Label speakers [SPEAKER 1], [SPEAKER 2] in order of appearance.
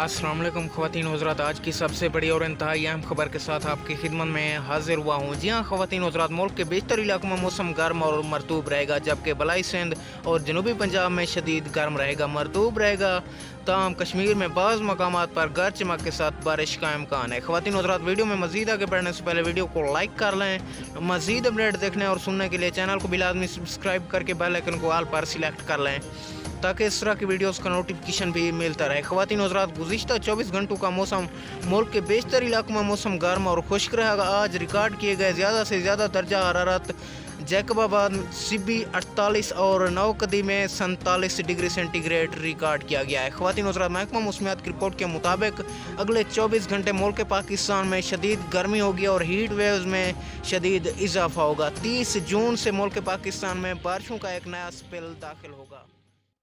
[SPEAKER 1] अस्सलाम वालेकुम ख़वातीन हज़रात, आज की सबसे बड़ी और इंतहाई अहम खबर के साथ आपकी खिदमत में हाजिर हुआ हूँ। जी हाँ ख़वातीन हज़रात, मुल्क के बेशतर इलाकों में मौसम गर्म और मरतूब रहेगा, जबकि बलाई सिंध और जनूबी पंजाब में शदीद गर्म रहेगा, मरतूब रहेगा। ताहम कश्मीर में बाज़ मकामात पर गरज चमक के साथ बारिश का इम्कान है। ख़वातीन हज़रात, वीडियो में मज़ीद आगे बढ़ने से पहले वीडियो को लाइक कर लें। मज़ीद अपडेट देखने और सुनने के लिए चैनल को भी लाजमी सब्सक्राइब करके बेल आइकन को ऑल पर सिलेक्ट कर लें, ताकि इस तरह की वीडियोस का नोटिफिकेशन भी मिलता रहे। ख़वातीन हज़रात, गुज़िश्ता 24 घंटों का मौसम मुल्क के बेशतर इलाकों में मौसम गर्म और खुश्क रहेगा। आज रिकॉर्ड किए गए ज़्यादा से ज़्यादा दर्जा हरारत जैकबाबाद सिबी 48 और नवकदी में 47 डिग्री सेंटीग्रेड रिकॉर्ड किया गया है। ख़वातीन हज़रात, महकमा मौसमियात की रिपोर्ट के मुताबिक अगले 24 घंटे मुल्क पाकिस्तान में शदीद गर्मी होगी और हीट वेव्स में शदीद इजाफा होगा। 30 जून से मुल्क पाकिस्तान में बारिशों का एक नया स्पेल दाखिल होगा।